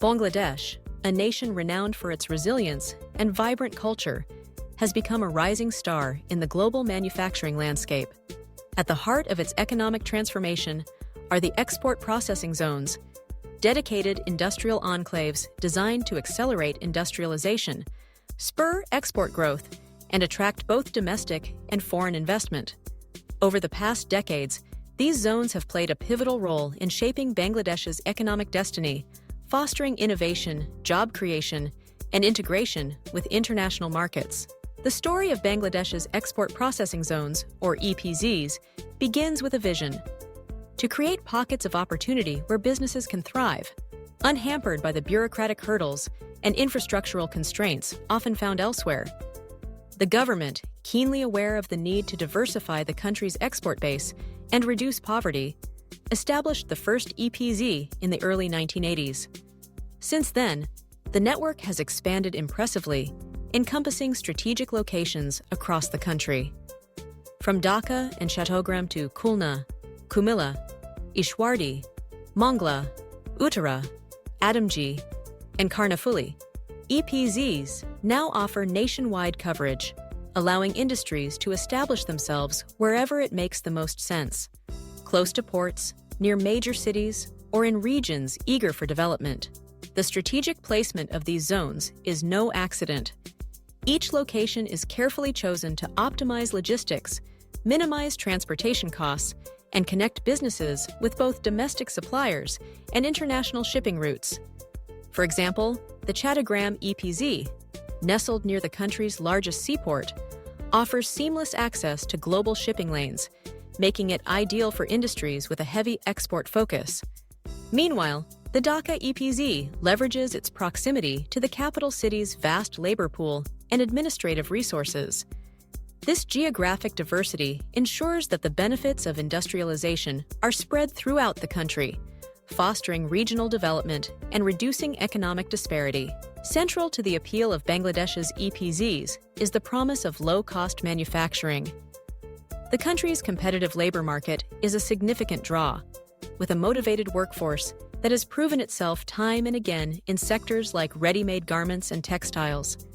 Bangladesh, a nation renowned for its resilience and vibrant culture, has become a rising star in the global manufacturing landscape. At the heart of its economic transformation are the export processing zones, dedicated industrial enclaves designed to accelerate industrialization, spur export growth, and attract both domestic and foreign investment. Over the past decades, these zones have played a pivotal role in shaping Bangladesh's economic destiny, fostering innovation, job creation, and integration with international markets. The story of Bangladesh's export processing zones, or EPZs, begins with a vision: to create pockets of opportunity where businesses can thrive, unhampered by the bureaucratic hurdles and infrastructural constraints often found elsewhere. The government, keenly aware of the need to diversify the country's export base and reduce poverty, established the first EPZ in the early 1980s. Since then, the network has expanded impressively, encompassing strategic locations across the country. From Dhaka and Chattogram to Khulna, Cumilla, Ishwardi, Mongla, Uttara, Adamjee, and Karnaphuli, EPZs now offer nationwide coverage, allowing industries to establish themselves wherever it makes the most sense, close to ports, near major cities, or in regions eager for development. The strategic placement of these zones is no accident. Each location is carefully chosen to optimize logistics, minimize transportation costs, and connect businesses with both domestic suppliers and international shipping routes. For example, the Chattogram EPZ, nestled near the country's largest seaport, offers seamless access to global shipping lanes, making it ideal for industries with a heavy export focus. Meanwhile, the Dhaka EPZ leverages its proximity to the capital city's vast labor pool and administrative resources. This geographic diversity ensures that the benefits of industrialization are spread throughout the country, fostering regional development and reducing economic disparity. Central to the appeal of Bangladesh's EPZs is the promise of low-cost manufacturing. The country's competitive labor market is a significant draw, with a motivated workforce that has proven itself time and again in sectors like ready-made garments and textiles.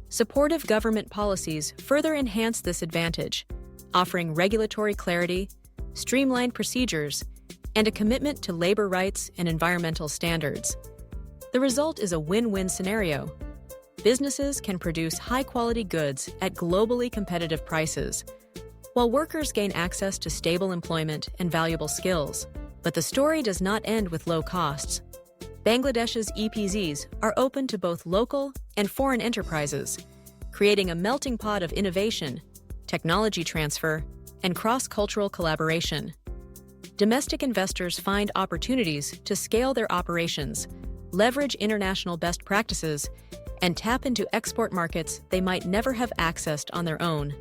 Supportive government policies further enhance this advantage, offering regulatory clarity, streamlined procedures, and a commitment to labor rights and environmental standards. The result is a win-win scenario. Businesses can produce high-quality goods at globally competitive prices, while workers gain access to stable employment and valuable skills. But the story does not end with low costs. Bangladesh's EPZs are open to both local and foreign enterprises, creating a melting pot of innovation, technology transfer, and cross-cultural collaboration. Domestic investors find opportunities to scale their operations, leverage international best practices, and tap into export markets they might never have accessed on their own.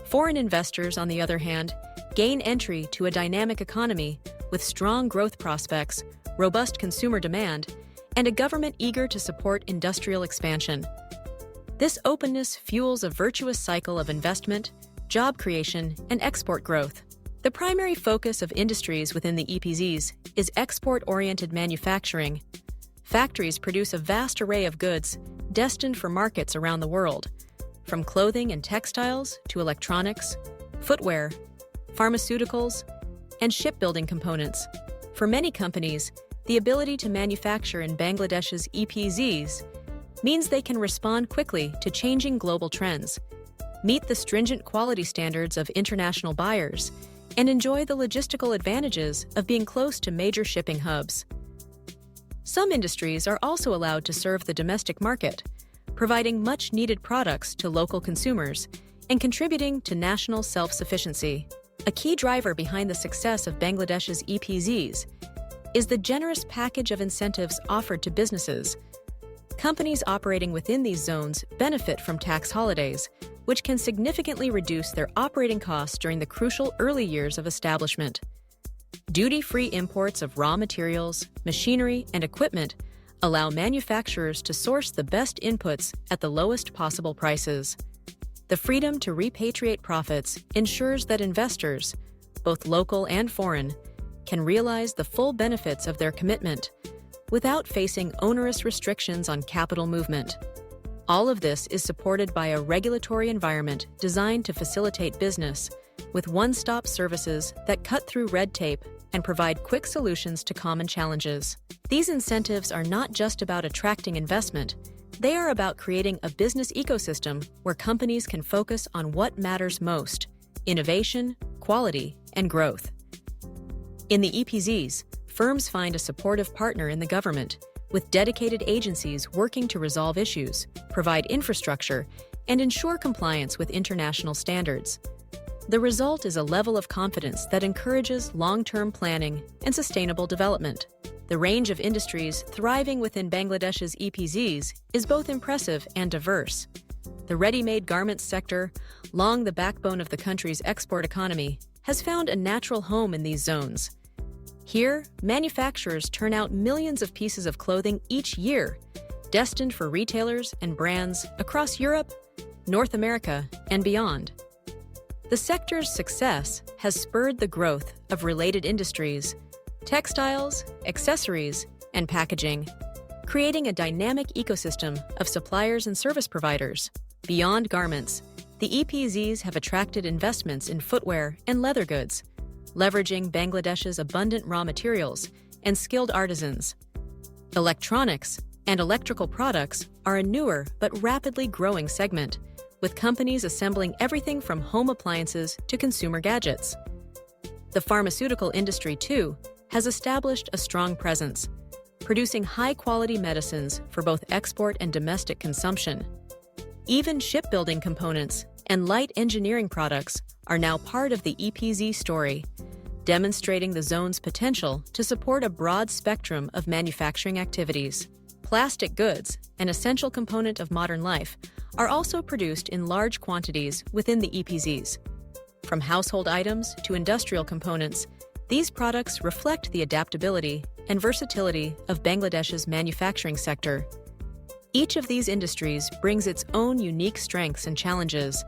Foreign investors, on the other hand, gain entry to a dynamic economy with strong growth prospects, robust consumer demand, and a government eager to support industrial expansion. This openness fuels a virtuous cycle of investment, job creation, and export growth. The primary focus of industries within the EPZs is export-oriented manufacturing. Factories produce a vast array of goods destined for markets around the world, from clothing and textiles to electronics, footwear, pharmaceuticals, and shipbuilding components. For many companies, the ability to manufacture in Bangladesh's EPZs means they can respond quickly to changing global trends, meet the stringent quality standards of international buyers, and enjoy the logistical advantages of being close to major shipping hubs. Some industries are also allowed to serve the domestic market, providing much-needed products to local consumers and contributing to national self-sufficiency. A key driver behind the success of Bangladesh's EPZs is the generous package of incentives offered to businesses. Companies operating within these zones benefit from tax holidays, which can significantly reduce their operating costs during the crucial early years of establishment. Duty-free imports of raw materials, machinery, and equipment allow manufacturers to source the best inputs at the lowest possible prices. The freedom to repatriate profits ensures that investors, both local and foreign, can realize the full benefits of their commitment, without facing onerous restrictions on capital movement. All of this is supported by a regulatory environment designed to facilitate business, with one-stop services that cut through red tape and provide quick solutions to common challenges. These incentives are not just about attracting investment, they are about creating a business ecosystem where companies can focus on what matters most: innovation, quality, and growth. In the EPZs, firms find a supportive partner in the government, with dedicated agencies working to resolve issues, provide infrastructure, and ensure compliance with international standards. The result is a level of confidence that encourages long-term planning and sustainable development. The range of industries thriving within Bangladesh's EPZs is both impressive and diverse. The ready-made garments sector, long the backbone of the country's export economy, has found a natural home in these zones. Here, manufacturers turn out millions of pieces of clothing each year, destined for retailers and brands across Europe, North America, and beyond. The sector's success has spurred the growth of related industries, textiles, accessories, and packaging, creating a dynamic ecosystem of suppliers and service providers. Beyond garments, the EPZs have attracted investments in footwear and leather goods, leveraging Bangladesh's abundant raw materials and skilled artisans. Electronics and electrical products are a newer but rapidly growing segment, with companies assembling everything from home appliances to consumer gadgets. The pharmaceutical industry, too, has established a strong presence, producing high-quality medicines for both export and domestic consumption. Even shipbuilding components and light engineering products are now part of the EPZ story, demonstrating the zone's potential to support a broad spectrum of manufacturing activities. Plastic goods, an essential component of modern life, are also produced in large quantities within the EPZs. From household items to industrial components, these products reflect the adaptability and versatility of Bangladesh's manufacturing sector. Each of these industries brings its own unique strengths and challenges,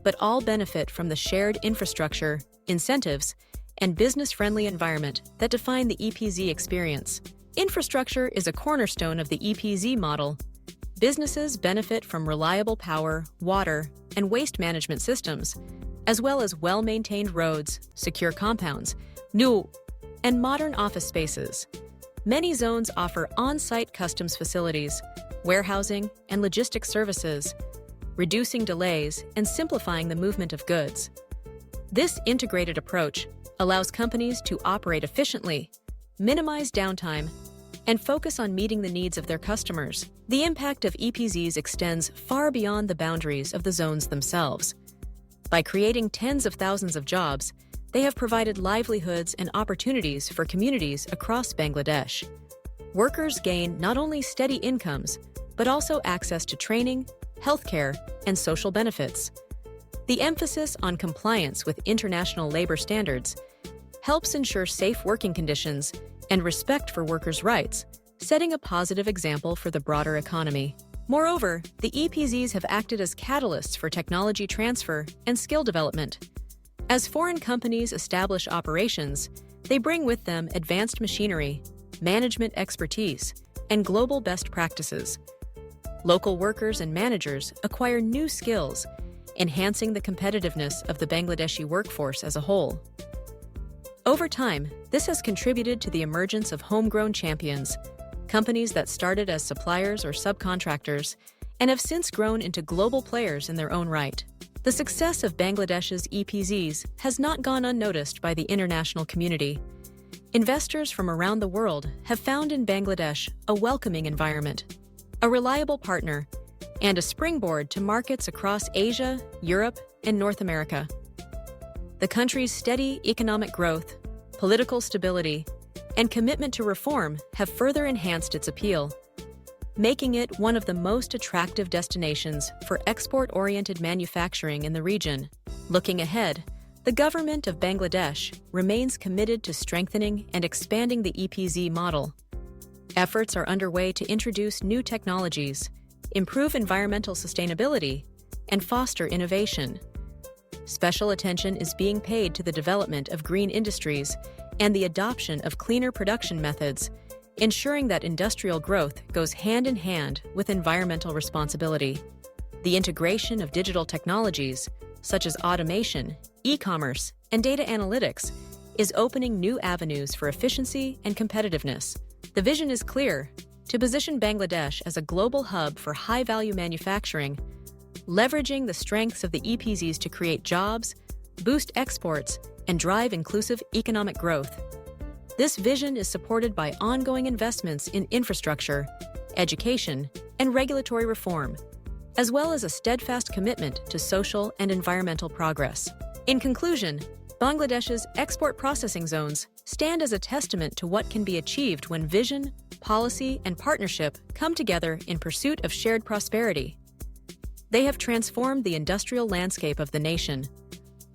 but all benefit from the shared infrastructure, incentives, and business-friendly environment that define the EPZ experience. Infrastructure is a cornerstone of the EPZ model. Businesses benefit from reliable power, water, and waste management systems, as well as well-maintained roads, secure compounds, and modern office spaces. Many zones offer on-site customs facilities, warehousing, and logistics services, reducing delays and simplifying the movement of goods. This integrated approach allows companies to operate efficiently, minimize downtime, and focus on meeting the needs of their customers. The impact of EPZs extends far beyond the boundaries of the zones themselves. By creating tens of thousands of jobs, they have provided livelihoods and opportunities for communities across Bangladesh. Workers gain not only steady incomes, but also access to training, healthcare, and social benefits. The emphasis on compliance with international labor standards helps ensure safe working conditions and respect for workers' rights, setting a positive example for the broader economy. Moreover, the EPZs have acted as catalysts for technology transfer and skill development. As foreign companies establish operations, they bring with them advanced machinery, management expertise, and global best practices. Local workers and managers acquire new skills, enhancing the competitiveness of the Bangladeshi workforce as a whole. Over time, this has contributed to the emergence of homegrown champions, companies that started as suppliers or subcontractors and have since grown into global players in their own right. The success of Bangladesh's EPZs has not gone unnoticed by the international community. Investors from around the world have found in Bangladesh a welcoming environment, a reliable partner, and a springboard to markets across Asia, Europe, and North America. The country's steady economic growth, political stability, and commitment to reform have further enhanced its appeal, making it one of the most attractive destinations for export-oriented manufacturing in the region. Looking ahead, the government of Bangladesh remains committed to strengthening and expanding the EPZ model. Efforts are underway to introduce new technologies, improve environmental sustainability, and foster innovation. Special attention is being paid to the development of green industries and the adoption of cleaner production methods, ensuring that industrial growth goes hand in hand with environmental responsibility. The integration of digital technologies, such as automation, e-commerce, and data analytics, is opening new avenues for efficiency and competitiveness. The vision is clear: to position Bangladesh as a global hub for high-value manufacturing, leveraging the strengths of the EPZs to create jobs, boost exports, and drive inclusive economic growth. This vision is supported by ongoing investments in infrastructure, education, and regulatory reform, as well as a steadfast commitment to social and environmental progress. In conclusion, Bangladesh's export processing zones stand as a testament to what can be achieved when vision, policy, and partnership come together in pursuit of shared prosperity. They have transformed the industrial landscape of the nation,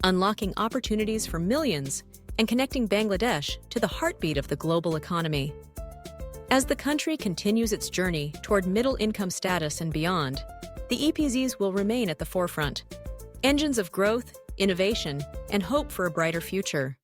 unlocking opportunities for millions and connecting Bangladesh to the heartbeat of the global economy. As the country continues its journey toward middle-income status and beyond, the EPZs will remain at the forefront, engines of growth, innovation, and hope for a brighter future.